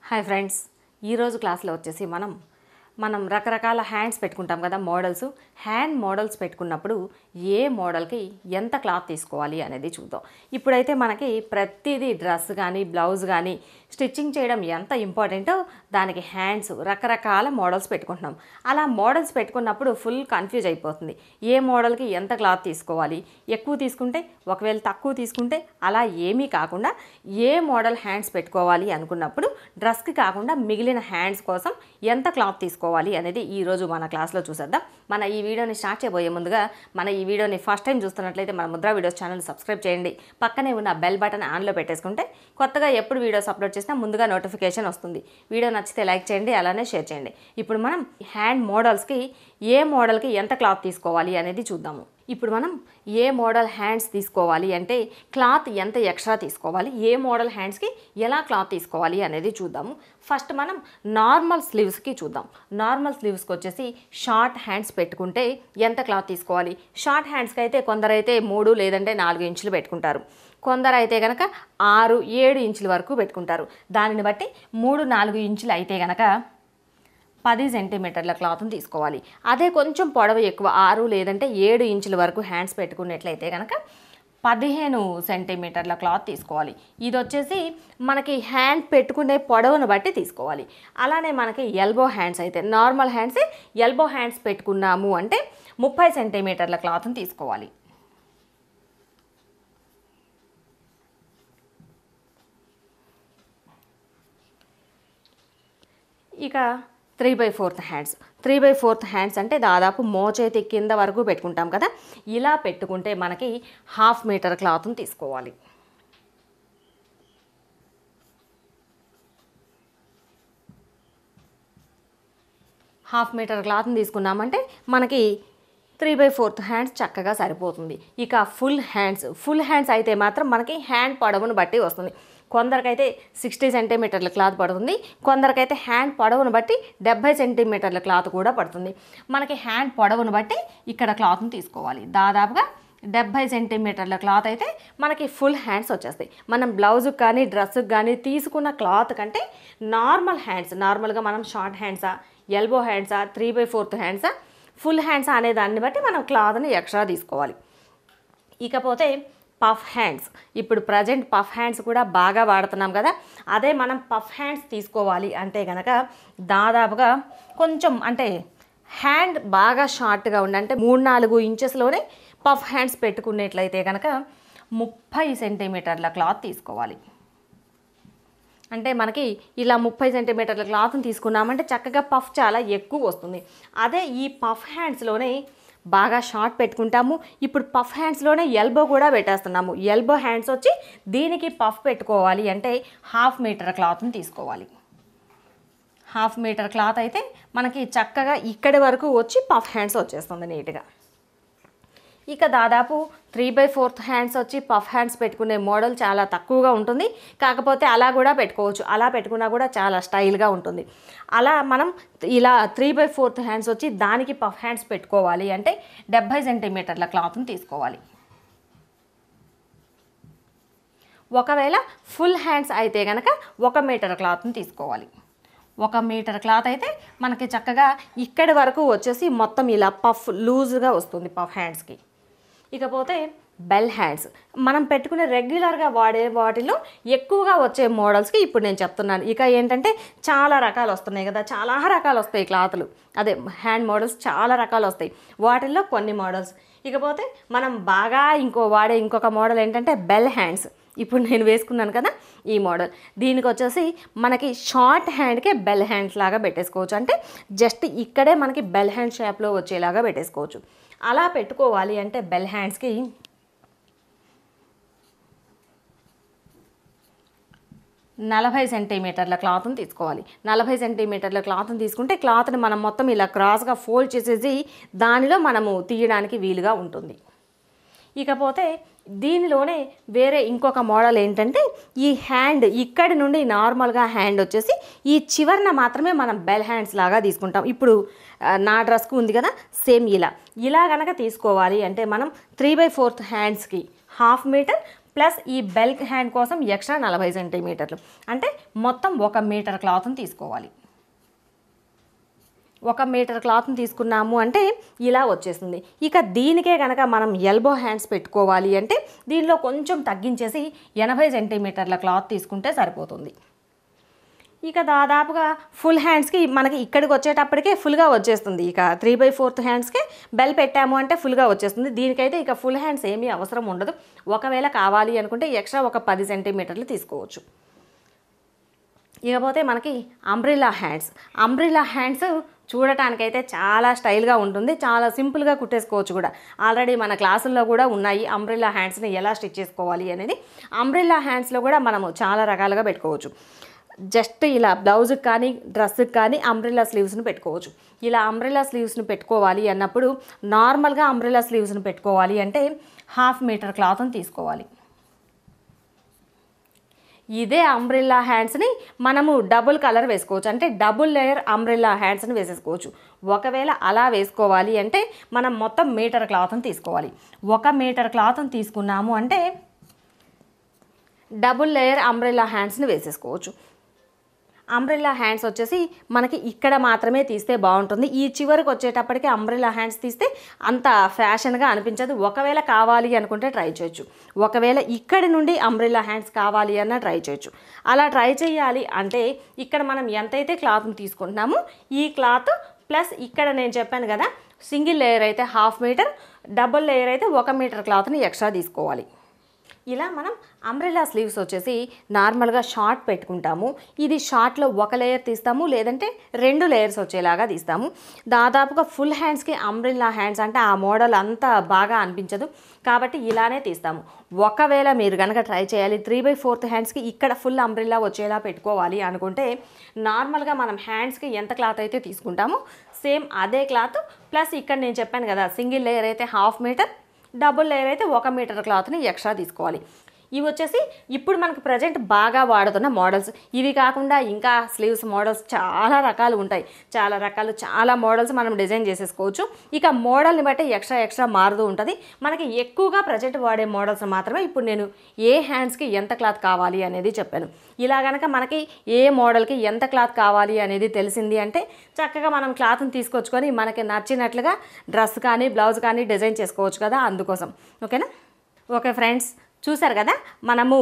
Hi friends, ఈరోజు క్లాస్లో వచ్చేసి మనం రకరకాల హ్యాండ్స్ పెట్టుకుంటాం కదా. హ్యాండ్ మోడల్స్ పెట్టుకున్నప్పుడు ఏ మోడల్కి ఎంత క్లాత్ తీసుకోవాలి అనేది చూద్దాం. ఇప్పుడైతే మనకి ప్రతిదీ డ్రెస్ కానీ బ్లౌజ్ కానీ స్టిచ్చింగ్ చేయడం ఎంత ఇంపార్టెంటో దానికి హ్యాండ్స్ రకరకాల మోడల్స్ పెట్టుకుంటున్నాం. అలా మోడల్స్ పెట్టుకున్నప్పుడు ఫుల్ కన్ఫ్యూజ్ అయిపోతుంది. ఏ మోడల్కి ఎంత క్లాత్ తీసుకోవాలి, ఎక్కువ తీసుకుంటే ఒకవేళ తక్కువ తీసుకుంటే అలా ఏమీ కాకుండా ఏ మోడల్ హ్యాండ్స్ పెట్టుకోవాలి అనుకున్నప్పుడు డ్రెస్కి కాకుండా మిగిలిన హ్యాండ్స్ కోసం ఎంత క్లాత్ తీసుకోవాలి అనేది ఈరోజు మన క్లాస్లో చూసేద్దాం. మన ఈ వీడియోని స్టార్ట్ చేయబోయే ముందుగా మన ఈ వీడియోని ఫస్ట్ టైం చూస్తున్నట్లయితే మన ముద్ర వీడియోస్ ఛానల్ సబ్స్క్రైబ్ చేయండి. పక్కనే ఉన్న బెల్ బటన్ ఆన్లో పెట్టేసుకుంటే కొత్తగా ఎప్పుడు వీడియోస్ అప్లోడ్ చేసినా ముందుగా నోటిఫికేషన్ వస్తుంది. వీడియో నచ్చితే లైక్ చేయండి, అలానే షేర్ చేయండి. ఇప్పుడు మనం హ్యాండ్ మోడల్స్కి ఏ మోడల్కి ఎంత క్లాత్ తీసుకోవాలి అనేది చూద్దాము. ఇప్పుడు మనం ఏ మోడల్ హ్యాండ్స్ తీసుకోవాలి అంటే క్లాత్ ఎంత ఎక్స్ట్రా తీసుకోవాలి, ఏ మోడల్ హ్యాండ్స్కి ఎలా క్లాత్ తీసుకోవాలి అనేది చూద్దాము. ఫస్ట్ మనం నార్మల్ స్లీవ్స్కి చూద్దాం. నార్మల్ స్లీవ్స్కి వచ్చేసి షార్ట్ హ్యాండ్స్ పెట్టుకుంటే ఎంత క్లాత్ తీసుకోవాలి. షార్ట్ హ్యాండ్స్కి అయితే కొందరైతే 3 లేదంటే 4 ఇంచులు పెట్టుకుంటారు. కొందరు అయితే కనుక 6-7 ఇంచుల వరకు పెట్టుకుంటారు. దానిని బట్టి 3-4 ఇంచులు అయితే కనుక 10 సెంటీమీటర్ల క్లాత్ని తీసుకోవాలి. అదే కొంచెం పొడవు ఎక్కువ 6 లేదంటే 7 ఇంచుల వరకు హ్యాండ్స్ పెట్టుకున్నట్లయితే కనుక 15 సెంటీమీటర్ల క్లాత్ తీసుకోవాలి. ఇది వచ్చేసి మనకి హ్యాండ్ పెట్టుకునే పొడవును బట్టి తీసుకోవాలి. అలానే మనకి ఎల్బో హ్యాండ్స్ అయితే నార్మల్ హ్యాండ్సే ఎల్బో హ్యాండ్స్ పెట్టుకున్నాము అంటే 30 సెంటీమీటర్ల క్లాత్ని తీసుకోవాలి. ఇక 3/4 హ్యాండ్స్. 3/4 హ్యాండ్స్ అంటే దాదాపు మోచేతి కింద వరకు పెట్టుకుంటాం కదా. ఇలా పెట్టుకుంటే మనకి 1/2 మీటర్ క్లాత్ని తీసుకోవాలి. హాఫ్ మీటర్ క్లాత్ని తీసుకున్నామంటే మనకి 3/4 హ్యాండ్స్ చక్కగా సరిపోతుంది. ఇక ఫుల్ హ్యాండ్స్ అయితే మాత్రం మనకి హ్యాండ్ పొడవును బట్టి వస్తుంది. కొందరికైతే 60 సెంటీమీటర్ల క్లాత్ పడుతుంది, కొందరికైతే హ్యాండ్ పొడవును బట్టి 70 సెంటీమీటర్ల క్లాత్ కూడా పడుతుంది. మనకి హ్యాండ్ పొడవును బట్టి ఇక్కడ క్లాత్ని తీసుకోవాలి. దాదాపుగా 70 సెంటీమీటర్ల క్లాత్ అయితే మనకి ఫుల్ హ్యాండ్స్ వచ్చేస్తాయి. మనం బ్లౌజ్కి కానీ డ్రెస్కి కానీ తీసుకున్న క్లాత్ కంటే నార్మల్గా మనం షార్ట్ హ్యాండ్సా, ఎల్బో హ్యాండ్సా, 3/4 హ్యాండ్సా, ఫుల్ హ్యాండ్స్ అనే దాన్ని బట్టి మనం క్లాత్ని ఎక్స్ట్రా తీసుకోవాలి. ఇకపోతే పఫ్ హ్యాండ్స్. ఇప్పుడు ప్రజెంట్ పఫ్ హ్యాండ్స్ కూడా బాగా వాడుతున్నాం కదా. అదే మనం పఫ్ హ్యాండ్స్ తీసుకోవాలి అంటే కనుక దాదాపుగా కొంచెం అంటే హ్యాండ్ బాగా షార్ట్గా ఉండంటే 3-4 ఇంచెస్లోనే పఫ్ హ్యాండ్స్ పెట్టుకున్నట్లయితే కనుక 30 సెంటీమీటర్ల క్లాత్ తీసుకోవాలి. అంటే మనకి ఇలా 30 సెంటీమీటర్ల క్లాత్ని తీసుకున్నామంటే చక్కగా పఫ్ చాలా ఎక్కువ వస్తుంది. అదే ఈ పఫ్ హ్యాండ్స్లోనే బాగా షార్ట్ పెట్టుకుంటాము. ఇప్పుడు పఫ్ హ్యాండ్స్లోనే ఎల్బో కూడా పెట్టేస్తున్నాము. ఎల్బో హ్యాండ్స్ వచ్చి దీనికి పఫ్ పెట్టుకోవాలి అంటే 1/2 మీటర్ క్లాత్ని తీసుకోవాలి. 1/2 మీటర్ క్లాత్ అయితే మనకి చక్కగా ఇక్కడి వరకు వచ్చి పఫ్ హ్యాండ్స్ వచ్చేస్తుంది నీట్గా. ఇక దాదాపు 3/4 హ్యాండ్స్ వచ్చి పఫ్ హ్యాండ్స్ పెట్టుకునే మోడల్ చాలా తక్కువగా ఉంటుంది. కాకపోతే అలా కూడా పెట్టుకోవచ్చు. అలా పెట్టుకున్నా కూడా చాలా స్టైల్గా ఉంటుంది. అలా మనం ఇలా 3/4 హ్యాండ్స్ వచ్చి దానికి పఫ్ హ్యాండ్స్ పెట్టుకోవాలి అంటే 70 సెంటీమీటర్ల క్లాత్ని తీసుకోవాలి. ఒకవేళ ఫుల్ హ్యాండ్స్ అయితే కనుక 1 మీటర్ క్లాత్ని తీసుకోవాలి. 1 మీటర్ క్లాత్ అయితే మనకి చక్కగా ఇక్కడి వరకు వచ్చేసి మొత్తం ఇలా పఫ్ లూజ్గా వస్తుంది పఫ్ హ్యాండ్స్కి. ఇకపోతే బెల్ హ్యాండ్స్ మనం పెట్టుకునే రెగ్యులర్గా వాడే వాటిలో ఎక్కువగా వచ్చే మోడల్స్కి ఇప్పుడు నేను చెప్తున్నాను. ఇక ఏంటంటే చాలా రకాలు వస్తున్నాయి కదా, చాలా రకాలు వస్తాయి క్లాతులు, అదే హ్యాండ్ మోడల్స్ చాలా రకాలు వస్తాయి. వాటిల్లో కొన్ని మోడల్స్. ఇకపోతే మనం బాగా ఇంకొక మోడల్ ఏంటంటే బెల్ హ్యాండ్స్. ఇప్పుడు నేను వేసుకున్నాను కదా ఈ మోడల్. దీనికి వచ్చేసి మనకి షార్ట్ హ్యాండ్కే బెల్ హ్యాండ్స్ లాగా పెట్టేసుకోవచ్చు. అంటే జస్ట్ ఇక్కడే మనకి బెల్ హ్యాండ్ షేప్లో వచ్చేలాగా పెట్టేసుకోవచ్చు. అలా పెట్టుకోవాలి అంటే బెల్ హ్యాండ్స్కి 40 సెంటీమీటర్ల క్లాత్ని తీసుకోవాలి. 40 సెంటీమీటర్ల క్లాత్ని తీసుకుంటే క్లాత్ని మనం మొత్తం ఇలా క్రాస్గా ఫోల్డ్ చేసేసి దానిలో మనము తీయడానికి వీలుగా ఉంటుంది. ఇకపోతే దీనిలోనే వేరే ఇంకొక మోడల్ ఏంటంటే ఈ హ్యాండ్ ఇక్కడి నుండి నార్మల్గా హ్యాండ్ వచ్చేసి ఈ చివరన మాత్రమే మనం బెల్ హ్యాండ్స్ లాగా తీసుకుంటాం. ఇప్పుడు నా డ్రెస్కు ఉంది కదా సేమ్ ఇలా కనుక తీసుకోవాలి అంటే మనం 3/4 హ్యాండ్స్కి 1/2 మీటర్ ప్లస్ ఈ బెల్ హ్యాండ్ కోసం ఎక్స్ట్రా 40 సెంటీమీటర్లు, అంటే మొత్తం 1 మీటర్ క్లాత్ని తీసుకోవాలి. 1 మీటర్ క్లాత్ని తీసుకున్నాము అంటే ఇలా వచ్చేస్తుంది. ఇక దీనికే కనుక మనం ఎల్బో హ్యాండ్స్ పెట్టుకోవాలి అంటే దీనిలో కొంచెం తగ్గించేసి 80 సెంటీమీటర్ల క్లాత్ తీసుకుంటే సరిపోతుంది. ఇక దాదాపుగా ఫుల్ హ్యాండ్స్కి మనకి ఇక్కడికి వచ్చేటప్పటికే ఫుల్గా వచ్చేస్తుంది. ఇక 3/4 హ్యాండ్స్కి బెల్ పెట్టాము అంటే ఫుల్గా వచ్చేస్తుంది. దీనికైతే ఇక ఫుల్ హ్యాండ్స్ ఏమీ అవసరం ఉండదు. ఒకవేళ కావాలి అనుకుంటే ఎక్స్ట్రా ఒక 10 సెంటీమీటర్లు తీసుకోవచ్చు. ఇకపోతే మనకి అంబ్రిల్లా హ్యాండ్స్ చూడటానికైతే చాలా స్టైల్గా ఉంటుంది, చాలా సింపుల్గా కుట్టేసుకోవచ్చు కూడా. ఆల్రెడీ మన క్లాసుల్లో కూడా ఉన్నాయి అంబ్రిల్లా హ్యాండ్స్ని ఎలా స్టిచ్ చేసుకోవాలి అనేది. అంబ్రిల్లా హ్యాండ్స్లో కూడా మనము చాలా రకాలుగా పెట్టుకోవచ్చు. జస్ట్ ఇలా బ్లౌజ్కి కానీ డ్రెస్కి కానీ అంబ్రిల్లా స్లీవ్స్ని పెట్టుకోవచ్చు. ఇలా అంబ్రిల్లా స్లీవ్స్ని పెట్టుకోవాలి అన్నప్పుడు నార్మల్గా అంబ్రిల్లా స్లీవ్స్ని పెట్టుకోవాలి అంటే 1/2 మీటర్ క్లాత్ని తీసుకోవాలి. ఇదే అంబ్రిల్లా హ్యాండ్స్ని మనము డబుల్ కలర్ వేసుకోవచ్చు, అంటే డబుల్ లేయర్ అంబ్రిల్లా హ్యాండ్స్ని వేసేసుకోవచ్చు. ఒకవేళ అలా వేసుకోవాలి అంటే మనం మొత్తం మీటర్ క్లాత్ని తీసుకోవాలి. 1 మీటర్ క్లాత్ని తీసుకున్నాము అంటే డబుల్ లేయర్ అంబ్రిల్లా హ్యాండ్స్ని వేసేసుకోవచ్చు. అంబ్రిల్లా హ్యాండ్స్ వచ్చేసి మనకి ఇక్కడ మాత్రమే తీస్తే బాగుంటుంది. ఈ చివరికి వచ్చేటప్పటికి అంబ్రిల్లా హ్యాండ్స్ తీస్తే అంత ఫ్యాషన్గా అనిపించదు. ఒకవేళ కావాలి అనుకుంటే ట్రై చేయొచ్చు. ఒకవేళ ఇక్కడి నుండి అంబ్రిల్లా హ్యాండ్స్ కావాలి అన్న ట్రై చేయొచ్చు. అలా ట్రై చేయాలి అంటే ఇక్కడ మనం ఎంతైతే క్లాత్ని తీసుకుంటున్నామో ఈ క్లాత్ ప్లస్ ఇక్కడ నేను చెప్పాను కదా సింగిల్ లేయర్ అయితే 1/2 మీటర్, డబుల్ లేయర్ అయితే 1 మీటర్ క్లాత్ని ఎక్స్ట్రా తీసుకోవాలి. ఇలా మనం అంబ్రెల్లా స్లీవ్స్ వచ్చేసి నార్మల్గా షార్ట్ పెట్టుకుంటాము. ఇది షార్ట్లో 1 లేయర్ తీస్తాము, లేదంటే 2 లేయర్స్ వచ్చేలాగా తీస్తాము. దాదాపుగా ఫుల్ హ్యాండ్స్కి అంబ్రెల్లా హ్యాండ్స్ అంటే ఆ మోడల్ అంతా బాగా అనిపించదు, కాబట్టి ఇలానే తీస్తాము. ఒకవేళ మీరు కనుక ట్రై చేయాలి 3/4 హ్యాండ్స్కి ఇక్కడ ఫుల్ అంబ్రెల్లా వచ్చేలా పెట్టుకోవాలి అనుకుంటే నార్మల్గా మనం హ్యాండ్స్కి ఎంత క్లాత్ అయితే తీసుకుంటామో సేమ్ అదే క్లాత్ ప్లస్ ఇక్కడ నేను చెప్పాను కదా సింగిల్ లేయర్ అయితే 1/2 మీటర్, డబుల్ లేయర్ అయితే 1 మీటర్ క్లాత్ని ఎక్స్ట్రా తీసుకోవాలి. ఇవి వచ్చేసి ఇప్పుడు మనకు ప్రజెంట్ బాగా వాడుతున్న మోడల్స్. ఇవి కాకుండా ఇంకా స్లీవ్స్ మోడల్స్ చాలా రకాలు ఉంటాయి. చాలా మోడల్స్ మనం డిజైన్ చేసేసుకోవచ్చు. ఇక మోడల్ని బట్టి ఎక్స్ట్రా మారుతూ ఉంటుంది. మనకి ఎక్కువగా ప్రజెంట్ వాడే మోడల్స్ మాత్రమే ఇప్పుడు నేను ఏ హ్యాండ్స్కి ఎంత క్లాత్ కావాలి అనేది చెప్పాను. ఇలా కనుక మనకి ఏ మోడల్కి ఎంత క్లాత్ కావాలి అనేది తెలిసింది అంటే చక్కగా మనం క్లాత్ని తీసుకొచ్చుకొని మనకి నచ్చినట్లుగా డ్రెస్ కానీ బ్లౌజ్ కానీ డిజైన్ చేసుకోవచ్చు కదా, అందుకోసం. ఓకేనా? ఓకే ఫ్రెండ్స్, చూసారు కదా మనము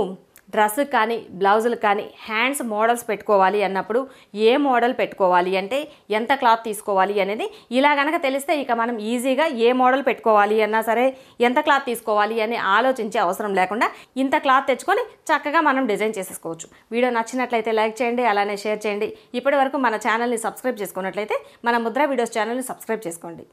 డ్రెస్కి కానీ బ్లౌజులకు కానీ హ్యాండ్స్ మోడల్స్ పెట్టుకోవాలి అన్నప్పుడు ఏ మోడల్ పెట్టుకోవాలి అంటే ఎంత క్లాత్ తీసుకోవాలి అనేది ఇలా కనుక తెలిస్తే ఇక మనం ఈజీగా ఏ మోడల్ పెట్టుకోవాలి అన్నా సరే ఎంత క్లాత్ తీసుకోవాలి అని ఆలోచించే అవసరం లేకుండా ఇంత క్లాత్ తెచ్చుకొని చక్కగా మనం డిజైన్ చేసేసుకోవచ్చు. వీడియో నచ్చినట్లయితే లైక్ చేయండి, అలానే షేర్ చేయండి. ఇప్పటి వరకు మన ఛానల్ని సబ్స్క్రైబ్ చేసుకున్నట్లయితే మన ముద్ర వీడియోస్ ఛానల్ని సబ్స్క్రైబ్ చేసుకోండి.